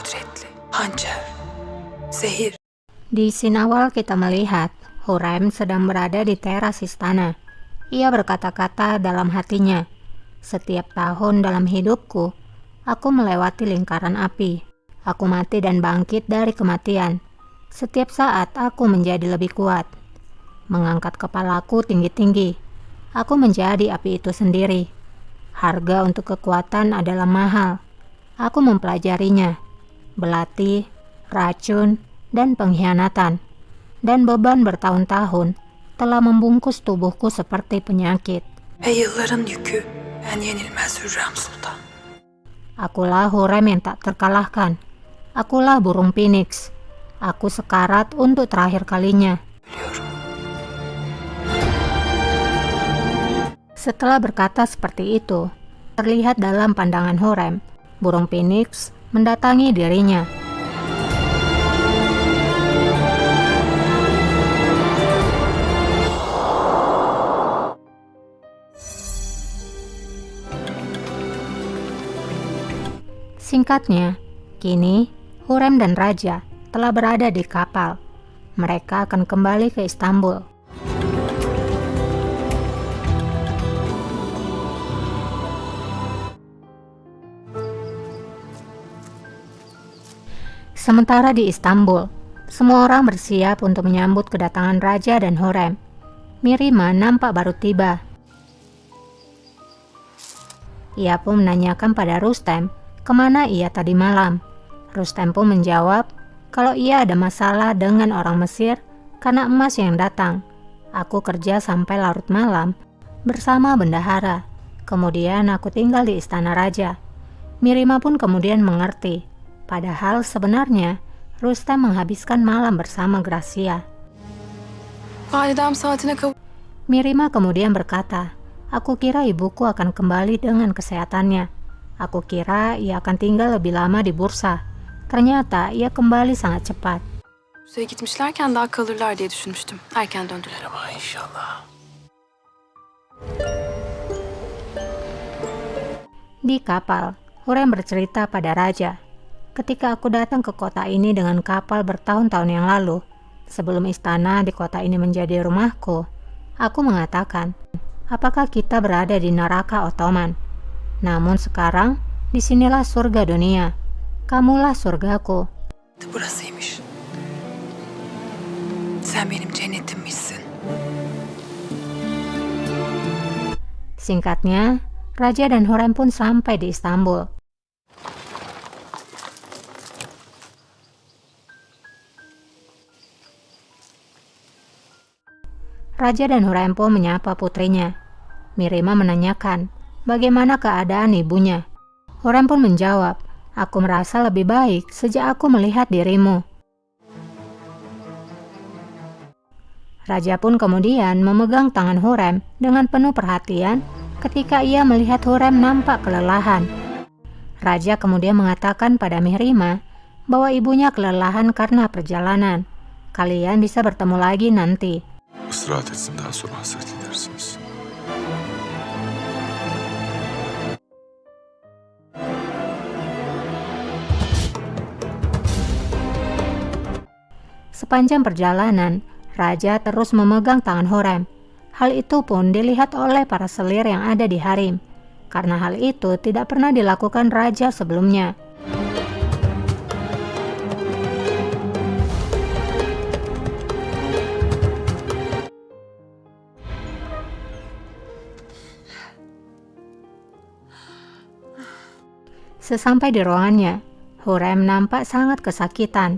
kudretli hançer, zehir. Di scene awal kita melihat Hurrem sedang berada di teras istana. Ia berkata-kata dalam hatinya, "Setiap tahun dalam hidupku, aku melewati lingkaran api. Aku mati dan bangkit dari kematian. Setiap saat aku menjadi lebih kuat. Mengangkat kepalaku tinggi-tinggi. Aku menjadi api itu sendiri. Harga untuk kekuatan adalah mahal. Aku mempelajarinya. Belati, racun, dan pengkhianatan. Dan beban bertahun-tahun telah membungkus tubuhku seperti penyakit. Ve yılların yükü en yenilmez Hürrem Sultan. Akulah Hurrem yang tak terkalahkan. Akulah burung Phoenix. Aku sekarat untuk terakhir kalinya." Biliyorum. Setelah berkata seperti itu, terlihat dalam pandangan Hurrem, burung Phoenix mendatangi dirinya. Singkatnya, kini Hurrem dan Raja telah berada di kapal. Mereka akan kembali ke Istanbul. Sementara di Istanbul, semua orang bersiap untuk menyambut kedatangan Raja dan Hurrem. Mirima nampak baru tiba. Ia pun menanyakan pada Rustem kemana ia tadi malam. Rustem pun menjawab kalau ia ada masalah dengan orang Mesir karena emas yang datang. "Aku kerja sampai larut malam bersama bendahara. Kemudian aku tinggal di istana raja." Mirima pun kemudian mengerti. Padahal sebenarnya Rustem menghabiskan malam bersama Gracia. Validem saatine Mirima kemudian berkata, "Aku kira ibuku akan kembali dengan kesehatannya. Aku kira ia akan tinggal lebih lama di bursa. Ternyata ia kembali sangat cepat." Bursa'ya gitmişlerken daha kalırlar diye düşünmüştüm. Erken döndüler ama inşallah. Di kapal, Hurrem bercerita pada Raja, "Ketika aku datang ke kota ini dengan kapal bertahun-tahun yang lalu, sebelum istana di kota ini menjadi rumahku, aku mengatakan, apakah kita berada di neraka Ottoman? Namun sekarang, disinilah surga dunia. Kamulah surgaku." Burasıymış. Sen benim cennetimmişsin. Singkatnya, Raja dan Hurrem pun sampai di Istanbul. Raja dan Hurrem pun menyapa putrinya. Mirima menanyakan, bagaimana keadaan ibunya. Hurrem pun menjawab, "Aku merasa lebih baik sejak aku melihat dirimu." Raja pun kemudian memegang tangan Hurrem dengan penuh perhatian ketika ia melihat Hurrem nampak kelelahan. Raja kemudian mengatakan pada Mirima bahwa ibunya kelelahan karena perjalanan. Kalian bisa bertemu lagi nanti. İstirahat etsin, daha sonra hasret edersiniz. Sepanjang perjalanan, Raja terus memegang tangan Hurrem. Hal itu pun dilihat oleh para selir yang ada di harem, karena hal itu tidak pernah dilakukan Raja sebelumnya. Sesampai di ruangannya, Hurrem nampak sangat kesakitan.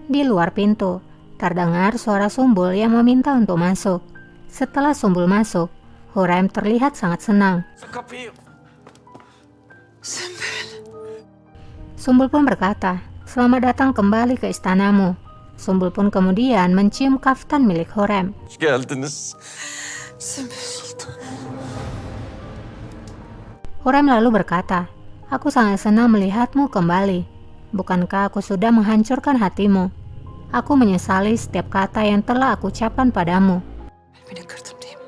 Di luar pintu, terdengar suara Sumbul yang meminta untuk masuk. Setelah Sumbul masuk, Hurrem terlihat sangat senang. Sumbul pun berkata, "Selamat datang kembali ke istanamu." Sumbul pun kemudian mencium kaftan milik Hurrem. Hoş geldiniz. Hurrem lalu berkata, "Aku sangat senang melihatmu kembali. Bukankah aku sudah menghancurkan hatimu? Aku menyesali setiap kata yang telah aku ucapkan padamu." Beni kırdım değil mi?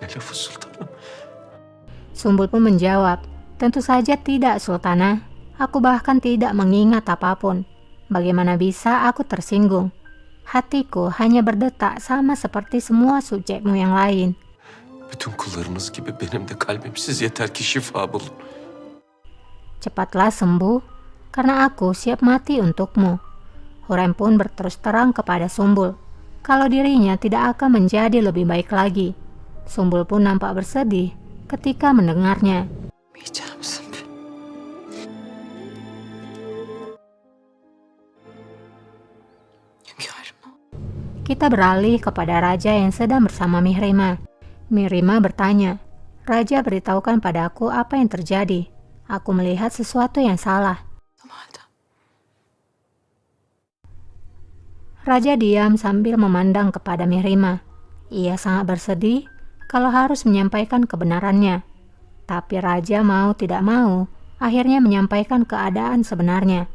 Ne lafı sultanım? Sumbul pun menjawab, Tentu saja tidak, Sultana. Aku bahkan tidak mengingat apapun. Bagaimana bisa aku tersinggung? Hatiku hanya berdetak sama seperti semua subjekmu yang lain. Bütün kullarınız gibi benim de kalbim siz yeter ki şifa bulun. Cepatlah sembuh, karena aku siap mati untukmu. Hurem pun berterus terang kepada Sumbul, kalau dirinya tidak akan menjadi lebih baik lagi. Sumbul pun nampak bersedih ketika mendengarnya. Kita beralih kepada raja yang sedang bersama Mihrima. Mihrima bertanya, "Raja beritahukan padaku apa yang terjadi. Aku melihat sesuatu yang salah." Raja diam sambil memandang kepada Mihrima. Ia sangat bersedih kalau harus menyampaikan kebenarannya. Tapi raja mau tidak mau, akhirnya menyampaikan keadaan sebenarnya.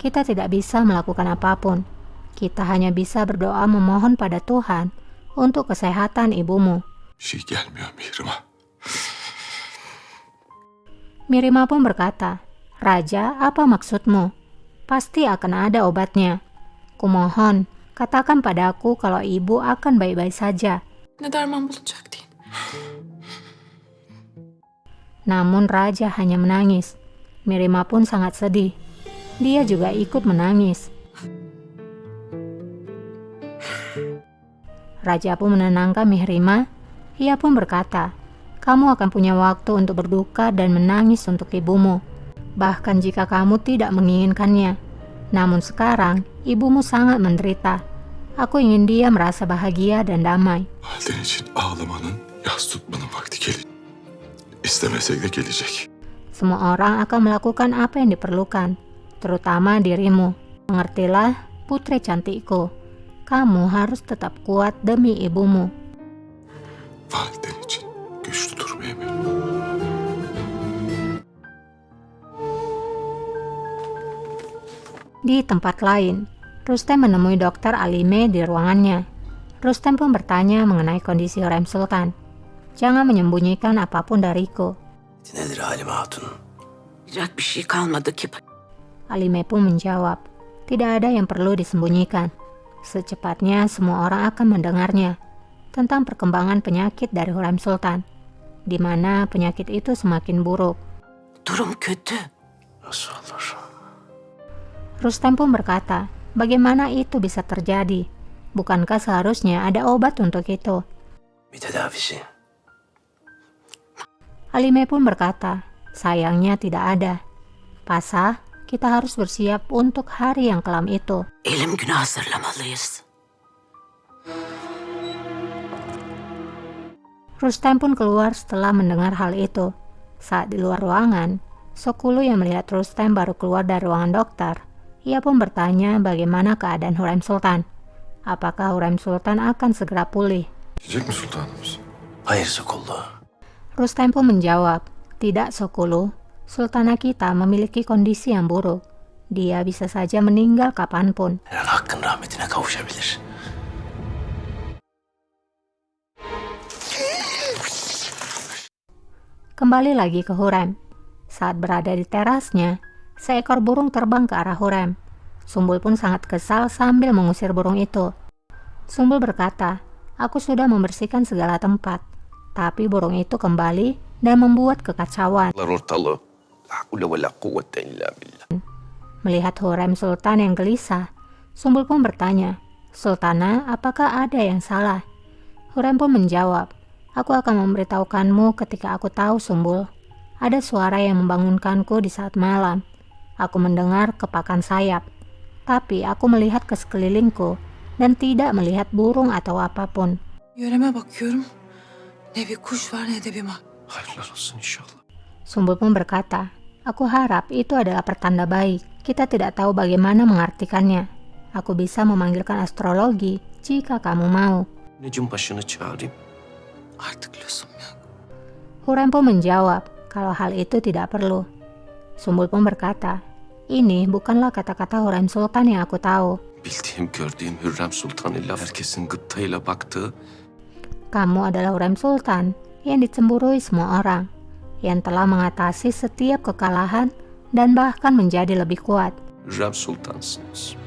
Kita tidak bisa melakukan apapun. Kita hanya bisa berdoa memohon pada Tuhan untuk kesehatan ibumu. Bir şey gelmiyor Mihrimah. Mihrima pun berkata, "Raja, apa maksudmu? Pasti akan ada obatnya. Kumohon, katakan padaku kalau ibu akan baik-baik saja." Ne derman bulunacak deyin. Namun raja hanya menangis. Mihrima pun sangat sedih. Dia juga ikut menangis. Raja pun menenangkan Mihrima. Ia pun berkata, "Kamu akan punya waktu untuk berduka dan menangis untuk ibumu. Bahkan jika kamu tidak menginginkannya. Namun sekarang, ibumu sangat menderita. Aku ingin dia merasa bahagia dan damai." Halden için ağlamanın, yas tutmanın vakti gelecek. İstemesek de gelecek. Semua orang akan melakukan apa yang diperlukan, terutama dirimu. Mengertilah, putri cantikku. Kamu harus tetap kuat demi ibumu. Validen için güçlü dur Mehmet. Di tempat lain, Rustem menemui dokter Alime di ruangannya. Rustem pun bertanya mengenai kondisi Hürrem Sultan. "Jangan menyembunyikan apapun dariku." Nedir Halime Hatun? Yapacak bir şey kalmadı ki. Alime pun menjawab, "Tidak ada yang perlu disembunyikan. Secepatnya semua orang akan mendengarnya tentang perkembangan penyakit dari Hürrem Sultan, di mana penyakit itu semakin buruk." Durum kötü. Nasıl olur? Rustem pun berkata, "Bagaimana itu bisa terjadi? Bukankah seharusnya ada obat untuk itu?" Bir tedavisi. Alime pun berkata, "Sayangnya tidak ada. Pasah, kita harus bersiap untuk hari yang kelam itu." Elim günah hazırlamalıyız. Rustem pun keluar setelah mendengar hal itu. Saat di luar ruangan, Sokulu yang melihat Rustem baru keluar dari ruangan dokter, ia pun bertanya bagaimana keadaan Hürrem Sultan. Apakah Hürrem Sultan akan segera pulih? Gidecek mi sultanımız? Hayır Sokullu. Rustem pun menjawab, "Tidak, Sokulu. Sultana kita memiliki kondisi yang buruk. Dia bisa saja meninggal kapanpun." Her an hakkın rahmetine kavuşabilir. Kembali lagi ke Hürrem. Saat berada di terasnya, seekor burung terbang ke arah Hürrem. Sumbul pun sangat kesal sambil mengusir burung itu. Sumbul berkata, "Aku sudah membersihkan segala tempat." Tapi burung itu kembali dan membuat kekacauan. Ortalığı. La havle ve la kuvvete illa billah. Melihat Hürrem Sultan yang gelisah, Sumbul pun bertanya, "Sultana, apakah ada yang salah?" Hürrem pun menjawab, "Aku akan memberitahukanmu ketika aku tahu, Sumbul. Ada suara yang membangunkanku di saat malam. Aku mendengar kepakan sayap. Tapi aku melihat ke sekelilingku dan tidak melihat burung atau apapun." Yöreme bakıyorum. Ne bir kuş var ne de bir Hayırlar olsun inşallah. Sumbul pun berkata, "Aku harap itu adalah pertanda baik. Kita tidak tahu bagaimana mengartikannya. Aku bisa memanggilkan astrologi jika kamu mau." Necim başını çağırayım. Artık lüzum yok. Hürrem pun menjawab kalau hal itu tidak perlu. Sumbul pun berkata, "Ini bukanlah kata-kata Hürrem Sultan yang aku tahu." Bildiğim, gördüğüm Hürrem Sultan'ıyla herkesin gıptayla baktığı Kamu adalah Hurrem Sultan yang dicemburui semua orang, yang telah mengatasi setiap kekalahan dan bahkan menjadi lebih kuat. Hürrem Sultansınız.